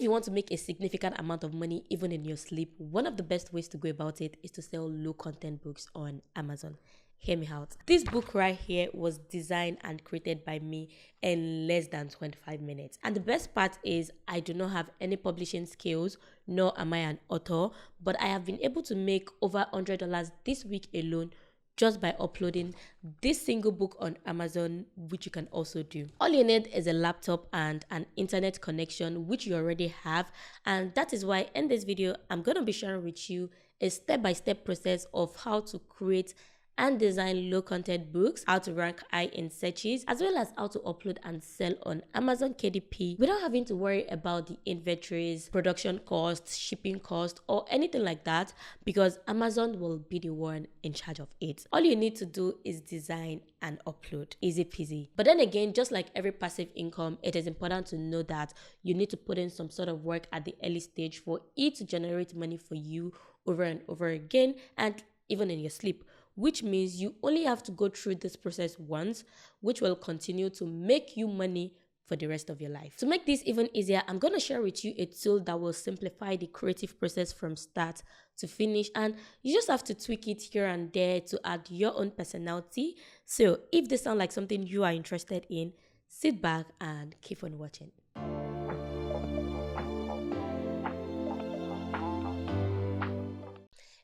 if you want to make a significant amount of money even in your sleep, one of the best ways to go about it is to sell low content books on Amazon. Hear me out. This book right here was designed and created by me in less than 25 minutes. And the best part is I do not have any publishing skills, nor am I an author, but I have been able to make over $100 this week alone just by uploading this single book on Amazon, which you can also do. All you need is a laptop and an internet connection, which you already have. And that is why in this video, I'm going to be sharing with you a step-by-step process of how to create and design low content books, how to rank high in searches, as well as how to upload and sell on Amazon KDP without having to worry about the inventories, production costs, shipping costs, or anything like that, because Amazon will be the one in charge of it. All you need to do is design and upload. Easy peasy. But then again, just like every passive income, it is important to know that you need to put in some sort of work at the early stage for it to generate money for you over and over again, and even in your sleep, which means you only have to go through this process once, which will continue to make you money for the rest of your life. To make this even easier, I'm going to share with you a tool that will simplify the creative process from start to finish, and you just have to tweak it here and there to add your own personality. So if this sounds like something you are interested in, sit back and keep on watching.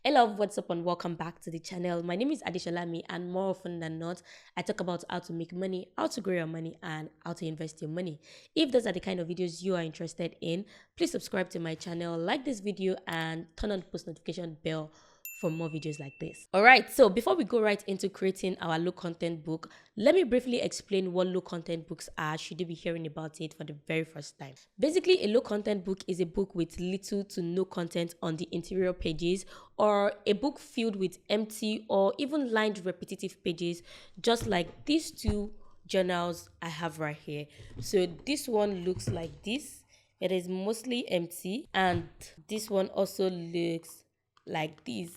Hello, what's up and welcome back to the channel. My name is Adesholami, and more often than not, I talk about how to make money, how to grow your money, and how to invest your money. If those are the kind of videos you are interested in, please subscribe to my channel, like this video, and turn on the post notification bell for more videos like this. Alright, so before we go right into creating our low content book, let me briefly explain what low content books are should you be hearing about it for the very first time. Basically, a low content book is a book with little to no content on the interior pages, or a book filled with empty or even lined repetitive pages, just like these two journals I have right here. So this one looks like this. It is mostly empty, and this one also looks like this,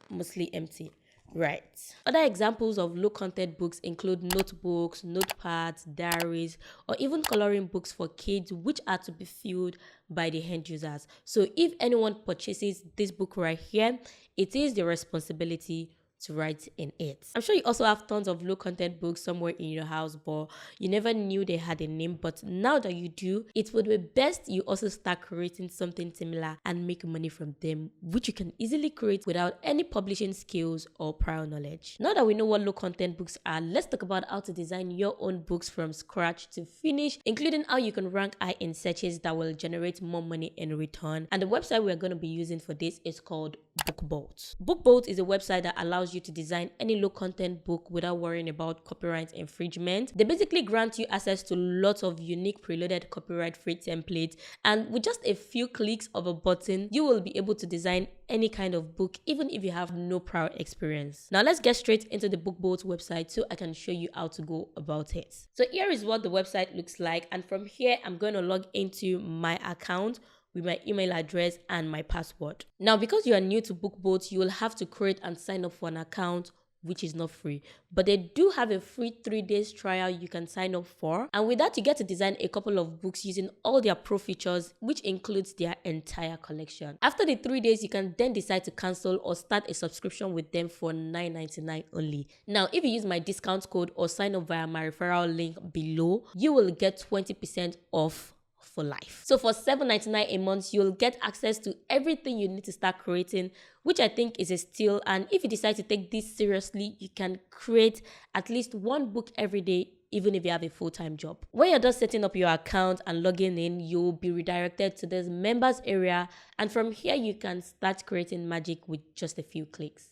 mostly empty. Right. Other examples of low content books include notebooks, notepads, diaries, or even coloring books for kids, which are to be filled by the end users. So if anyone purchases this book right here, it is the responsibility to write in it. I'm sure you also have tons of low content books somewhere in your house, but you never knew they had a name. But now that you do, it would be best you also start creating something similar and make money from them, which you can easily create without any publishing skills or prior knowledge. Now that we know what low content books are, let's talk about how to design your own books from scratch to finish, including how you can rank high in searches that will generate more money in return. And the website we're going to be using for this is called BookBolt. BookBolt is a website that allows you to design any low content book without worrying about copyright infringement. They basically grant you access to lots of unique preloaded copyright free templates, and with just a few clicks of a button, you will be able to design any kind of book, even if you have no prior experience. Now let's get straight into the BookBolt website so I can show you how to go about it. So here is what the website looks like, and from here I'm going to log into my account with my email address and my password. Now, because you are new to BookBolt, you will have to create and sign up for an account, which is not free. But they do have a free 3 days trial you can sign up for. And with that, you get to design a couple of books using all their pro features, which includes their entire collection. After the 3 days, you can then decide to cancel or start a subscription with them for $9.99 only. Now, if you use my discount code or sign up via my referral link below, you will get 20% off for life. So for $7.99 a month, you'll get access to everything you need to start creating, which I think is a steal. And if you decide to take this seriously, you can create at least one book every day, even if you have a full-time job. When you're done setting up your account and logging in, you'll be redirected to this members area, and from here you can start creating magic with just a few clicks.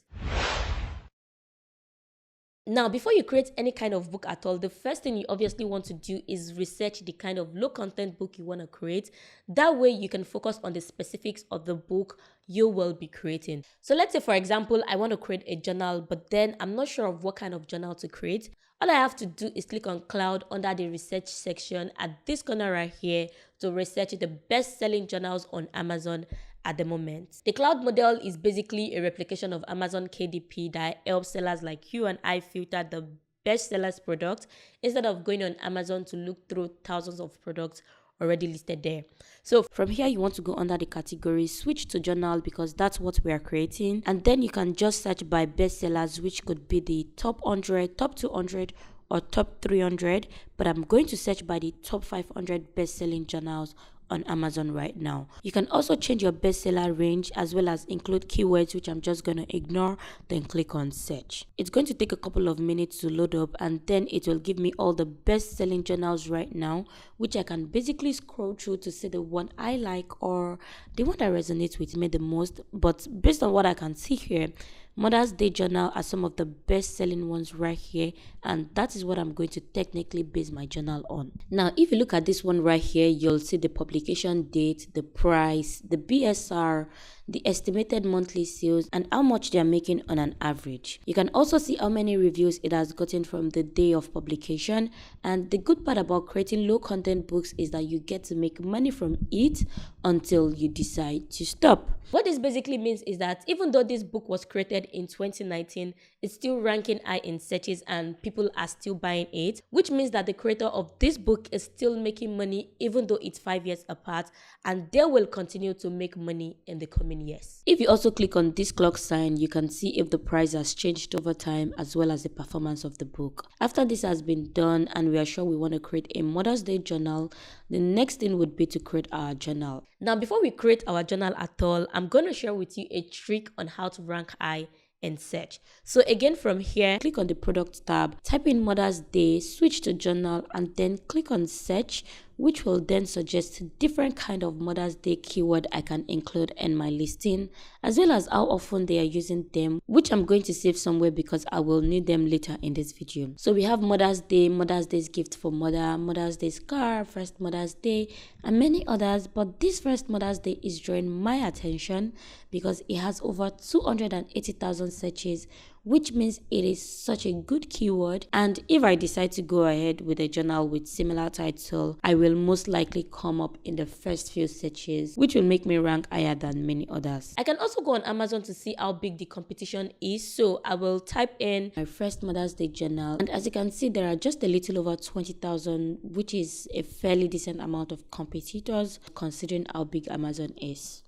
Now, before you create any kind of book at all, the first thing you obviously want to do is research the kind of low content book you want to create. That way you can focus on the specifics of the book you will be creating. So let's say, for example, I want to create a journal, but then I'm not sure of what kind of journal to create. All I have to do is click on Cloud under the research section at this corner right here to research the best-selling journals on Amazon at the moment. The cloud model is basically a replication of Amazon KDP that helps sellers like you and I filter the best sellers product instead of going on Amazon to look through thousands of products already listed there. So from here, you want to go under the category, switch to journal because that's what we are creating. And then you can just search by bestsellers, which could be the top 100, top 200, or top 300. But I'm going to search by the top 500 best-selling journals on Amazon right now. You can also change your bestseller range as well as include keywords, which I'm just going to ignore, then click on search. It's going to take a couple of minutes to load up, and then it will give me all the best-selling journals right now, which I can basically scroll through to see the one I like or the one that resonates with me the most. But based on what I can see here, Mother's Day journal are some of the best selling ones right here, and that is what I'm going to technically base my journal on. Now, if you look at this one right here, you'll see the publication date, the price, the BSR, the estimated monthly sales, and how much they are making on an average. You can also see how many reviews it has gotten from the day of publication. And the good part about creating low content books is that you get to make money from it until you decide to stop. What this basically means is that even though this book was created in 2019, it's still ranking high in searches and people are still buying it, which means that the creator of this book is still making money even though it's 5 years apart, and they will continue to make money in the coming years. If you also click on this clock sign, you can see if the price has changed over time as well as the performance of the book. After this has been done and we are sure we want to create a Mother's Day journal, the next thing would be to create our journal. Now, before we create our journal at all, I'm going to share with you a trick on how to rank high and search. So again, from here, click on the product tab, type in Mother's Day, switch to journal, and then click on search, which will then suggest different kind of Mother's Day keyword I can include in my listing, as well as how often they are using them, which I'm going to save somewhere because I will need them later in this video. So we have Mother's Day, Mother's Day's gift for mother, Mother's Day's car, first Mother's Day, and many others. But this first Mother's Day is drawing my attention because it has over 280,000 searches, which means it is such a good keyword. And if I decide to go ahead with a journal with similar title, I will most likely come up in the first few searches, which will make me rank higher than many others. I can also go on Amazon to see how big the competition is. So I will type in my first Mother's Day journal, and as you can see, there are just a little over 20,000, which is a fairly decent amount of competitors considering how big Amazon is.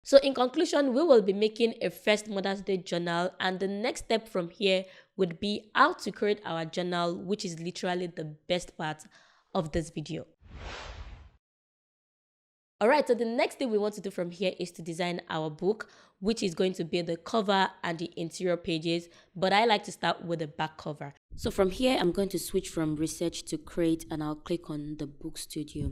So in conclusion, we will be making a first Mother's Day journal, and the next step from here would be how to create our journal, which is literally the best part of this video. Alright, so the next thing we want to do from here is to design our book, which is going to be the cover and the interior pages, but I like to start with the back cover. So from here, I'm going to switch from research to create, and I'll click on the book studio.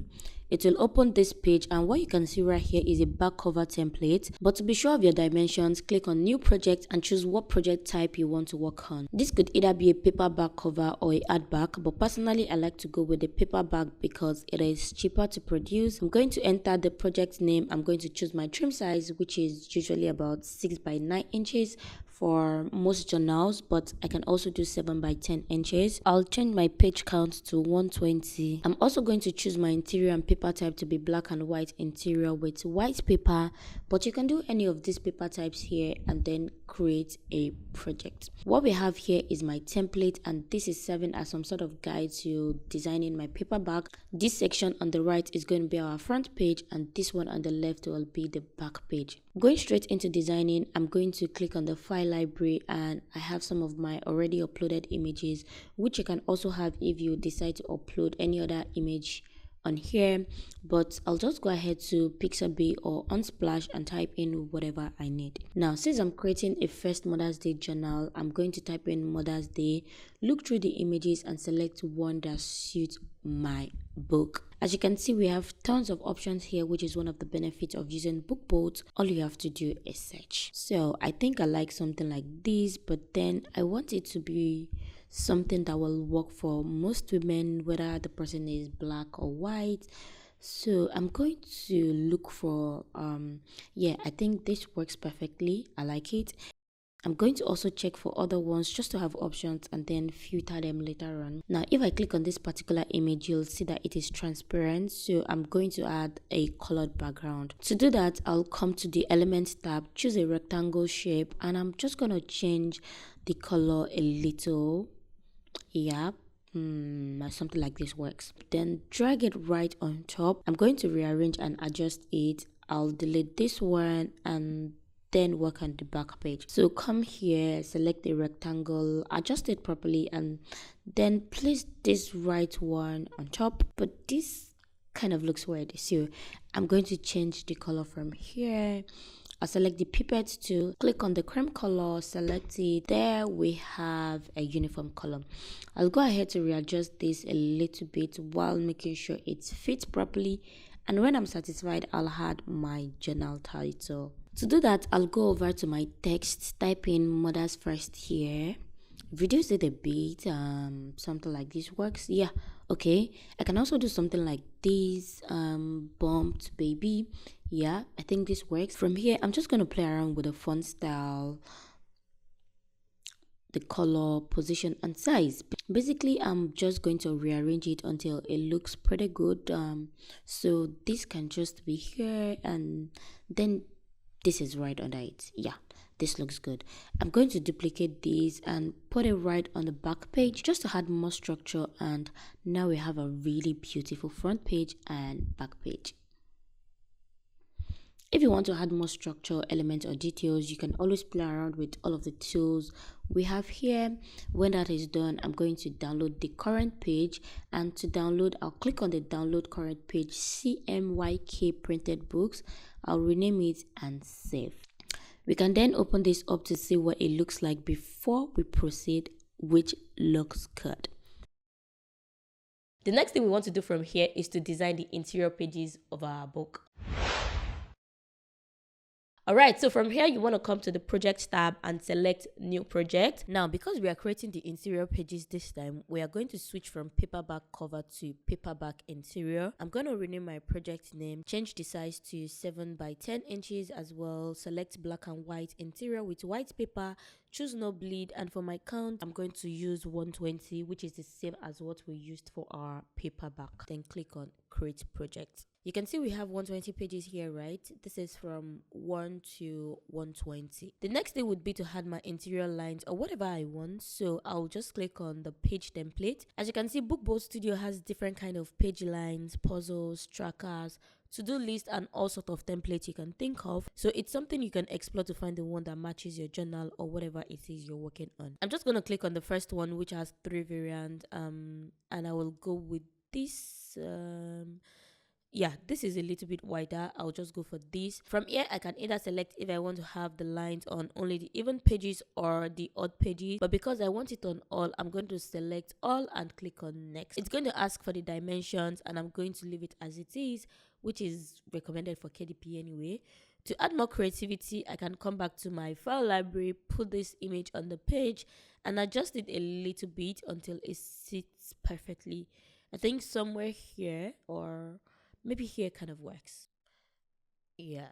It will open this page, and what you can see right here is a back cover template. But to be sure of your dimensions, click on new project and choose what project type you want to work on. This could either be a paperback cover or a hardback, but personally I like to go with the paperback because it is cheaper to produce. I'm going to enter the project name. I'm going to choose my trim size, which is usually about 6 by 9 inches for most journals, but I can also do 7 by 10 inches. I'll change my page count to 120. I'm also going to choose my interior and paper type to be black and white interior with white paper, but you can do any of these paper types here and then create a project. What we have here is my template, and this is serving as some sort of guide to designing my paperback. This section on the right is going to be our front page, and this one on the left will be the back page. Going straight into designing, I'm going to click on the file library, and I have some of my already uploaded images, which you can also have if you decide to upload any other image on here, but I'll just go ahead to Pixabay or Unsplash and type in whatever I need. Now, since I'm creating a first Mother's Day journal, I'm going to type in Mother's Day, look through the images and select one that suits my book. As you can see, we have tons of options here, which is one of the benefits of using BookBoat. All you have to do is search. So I think I like something like this, but then I want it to be something that will work for most women, whether the person is black or white. So I'm going to look for I think this works perfectly. I like it. I'm going to also check for other ones just to have options and then filter them later on. Now, if I click on this particular image, you'll see that it is transparent. So I'm going to add a colored background. To do that, I'll come to the Elements tab, choose a rectangle shape, and I'm just going to change the color a little. Yeah, something like this works. Then drag it right on top. I'm going to rearrange and adjust it. I'll delete this one and then work on the back page. So come here, select the rectangle, adjust it properly, and then place this right one on top. But this kind of looks weird, so I'm going to change the color from here. I'll select the pipette tool, click on the cream color, select it. There we have a uniform color. I'll go ahead to readjust this a little bit while making sure it fits properly, and when I'm satisfied, I'll add my journal title. To do that, I'll go over to my text, type in mothers first here, reduce it a bit, something like this works. Yeah, okay. I can also do something like this, bumped baby. Yeah, I think this works. From here, I'm just going to play around with the font style, the color, position, and size. Basically, I'm just going to rearrange it until it looks pretty good. So this can just be here, and then this is right under it. Yeah, this looks good. I'm going to duplicate these and put it right on the back page just to add more structure, and now we have a really beautiful front page and back page. If you want to add more structure, elements, or details, you can always play around with all of the tools we have here. When that is done, I'm going to download the current page, and to download, I'll click on the download current page CMYK printed books. I'll rename it and save. We can then open this up to see what it looks like before we proceed, which looks good. The next thing we want to do from here is to design the interior pages of our book. Alright, so from here you want to come to the project tab and select new project. Now, because we are creating the interior pages this time, we are going to switch from paperback cover to paperback interior. I'm going to rename my project name, change the size to 7 by 10 inches as well, select black and white interior with white paper, choose no bleed, and for my count, I'm going to use 120, which is the same as what we used for our paperback. Then click on create project. You can see we have 120 pages here, right? This is from 1 to 120. The next thing would be to add my interior lines or whatever I want. So I'll just click on the page template. As you can see, BookBoard Studio has different kind of page lines, puzzles, trackers, to-do list, and all sort of templates you can think of. So it's something you can explore to find the one that matches your journal or whatever it is you're working on. I'm just going to click on the first one, which has 3 variants, and I will go with this. Yeah, this is a little bit wider. I'll just go for this. From here, I can either select if I want to have the lines on only the even pages or the odd pages, but because I want it on all, I'm going to select all and click on next. It's going to ask for the dimensions, and I'm going to leave it as it is, which is recommended for KDP anyway. To add more creativity, I can come back to my file library, put this image on the page, and adjust it a little bit until it sits perfectly. I think somewhere here or maybe here kind of works. Yeah.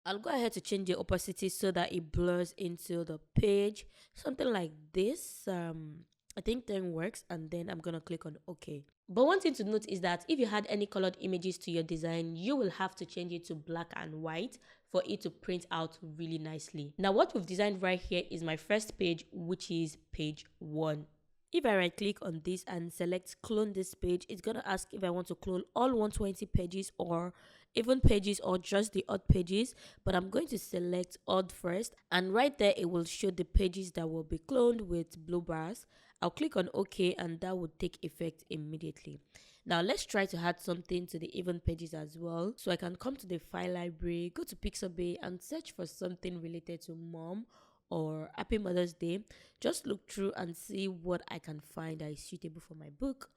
I'll go ahead to change the opacity so that it blurs into the page. Something like this. I think then works, and then I'm gonna click on OK. But one thing to note is that if you had any colored images to your design, you will have to change it to black and white for it to print out really nicely. Now, what we've designed right here is my first page, which is page 1. If I right click on this and select clone this page, it's going to ask if I want to clone all 120 pages or even pages or just the odd pages, but I'm going to select odd first, and right there it will show the pages that will be cloned with blue bars. I'll click on OK, and that would take effect immediately. Now let's try to add something to the even pages as well. So I can come to the file library, go to Pixabay and search for something related to mom or Happy Mother's Day. Just look through and see what I can find that is suitable for my book.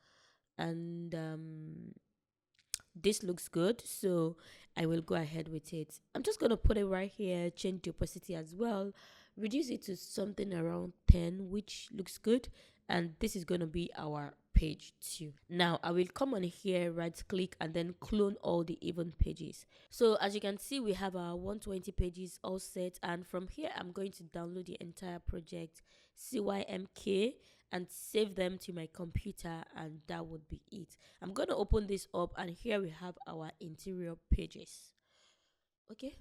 And this looks good, so I will go ahead with it. I'm just going to put it right here, change the opacity as well, reduce it to something around 10, which looks good. And this is going to be our page 2. Now I will come on here, right click, and then clone all the even pages. So as you can see, we have our 120 pages all set, and from here I'm going to download the entire project CYMK and save them to my computer, and that would be it. I'm going to open this up, and here we have our interior pages. Okay.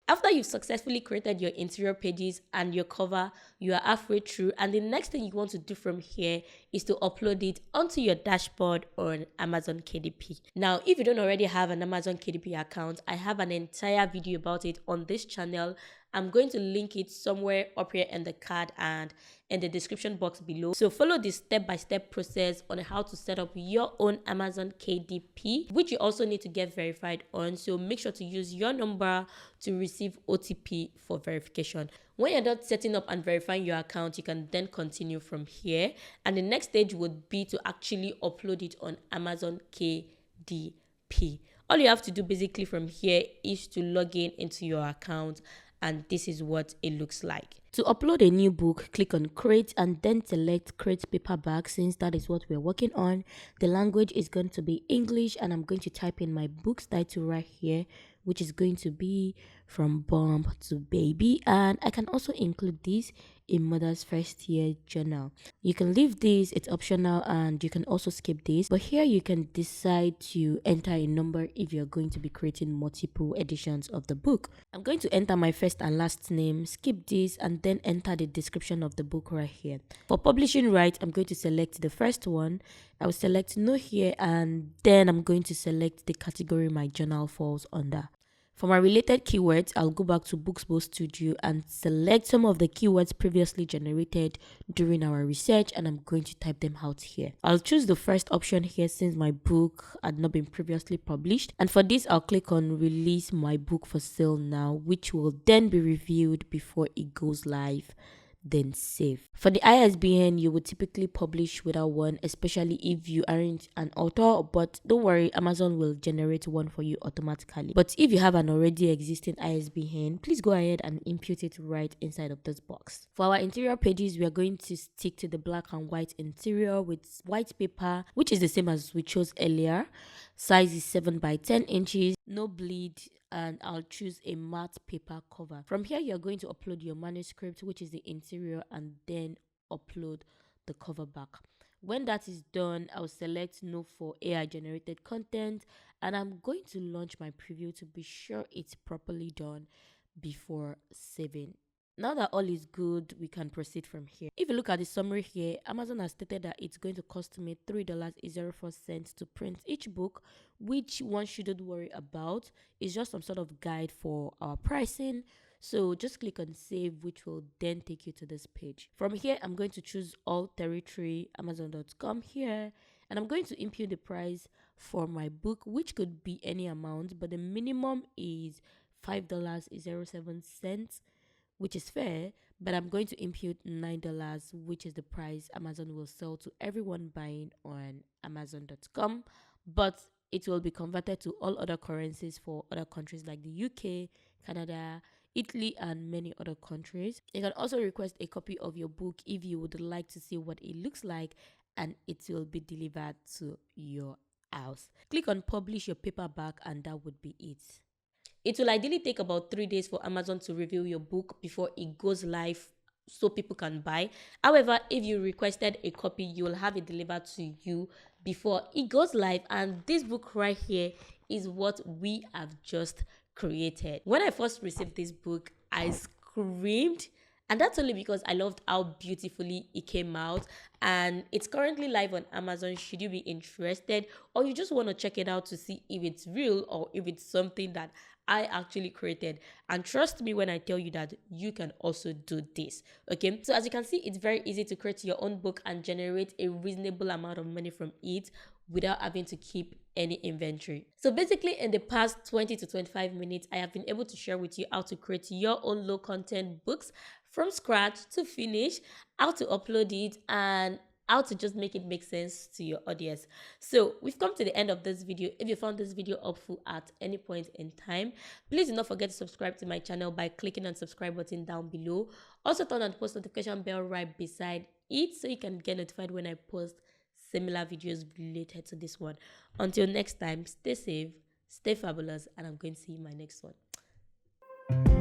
After you've successfully created your interior pages and your cover, you are halfway through, and the next thing you want to do from here is to upload it onto your dashboard on Amazon KDP. Now, if you don't already have an Amazon KDP account, I have an entire video about it on this channel. I'm going to link it somewhere up here in the card and in the description box below. So follow this step-by-step process on how to set up your own Amazon KDP, which you also need to get verified on. So make sure to use your number to receive OTP for verification. When you're done setting up and verifying your account, you can then continue from here. And the next stage would be to actually upload it on Amazon KDP. All you have to do basically from here is to log in into your account, and this is what it looks like. To upload a new book, click on create and then select create paperback. Since that is what we're working on, the language is going to be English, and I'm going to type in my book's title right here, which is going to be From Bomb to Baby. And I can also include this in Mother's First Year Journal. You can leave this, it's optional, and you can also skip this. But here you can decide to enter a number if you're going to be creating multiple editions of the book. I'm going to enter my first and last name, skip this, and then enter the description of the book right here. For publishing rights, I'm going to select the first one. I will select no here, and then I'm going to select the category my journal falls under. For my related keywords, I'll go back to Bookspo Studio and select some of the keywords previously generated during our research, and I'm going to type them out here. I'll choose the first option here since my book had not been previously published, and for this I'll click on release my book for sale now, which will then be reviewed before it goes live, then save. For the ISBN, you would typically publish without one, especially if you aren't an author, but don't worry, Amazon will generate one for you automatically. But if you have an already existing ISBN, please go ahead and input it right inside of this box. For our interior pages, we are going to stick to the black and white interior with white paper, which is the same as we chose earlier. Size is 7 by 10 inches, no bleed, and I'll choose a matte paper cover. From here, you're going to upload your manuscript, which is the interior, and then upload the cover back. When that is done, I'll select no for AI generated content, and I'm going to launch my preview to be sure it's properly done before saving. Now that all is good, we can proceed from here. If you look at the summary here, Amazon has stated that it's going to cost me $3.04 to print each book, which one shouldn't worry about. It's just some sort of guide for our pricing. So just click on save, which will then take you to this page. From here, I'm going to choose all territory, amazon.com here, and I'm going to input the price for my book, which could be any amount, but the minimum is $5.07, which is fair, but I'm going to input $9, which is the price Amazon will sell to everyone buying on amazon.com, but it will be converted to all other currencies for other countries like the UK, Canada, Italy, and many other countries. You can also request a copy of your book if you would like to see what it looks like, and it will be delivered to your house. Click on publish your paperback, and that would be it. It will ideally take about 3 days for Amazon to review your book before it goes live so people can buy. However, if you requested a copy, you will have it delivered to you before it goes live. And this book right here is what we have just created. When I first received this book, I screamed. And that's only because I loved how beautifully it came out. And it's currently live on Amazon should you be interested, or you just want to check it out to see if it's real or if it's something that I actually created. And trust me when I tell you that you can also do this. Okay, so as you can see, it's very easy to create your own book and generate a reasonable amount of money from it without having to keep any inventory. So basically, in the past 20 to 25 minutes, I have been able to share with you how to create your own low content books from scratch to finish, how to upload it, and how to just make it make sense to your audience. So we've come to the end of this video. If you found this video helpful at any point in time, please do not forget to subscribe to my channel by clicking on the subscribe button down below. Also turn on the post notification bell right beside it so you can get notified when I post similar videos related to this one. Until next time, stay safe, stay fabulous, and I'm going to see you in my next one.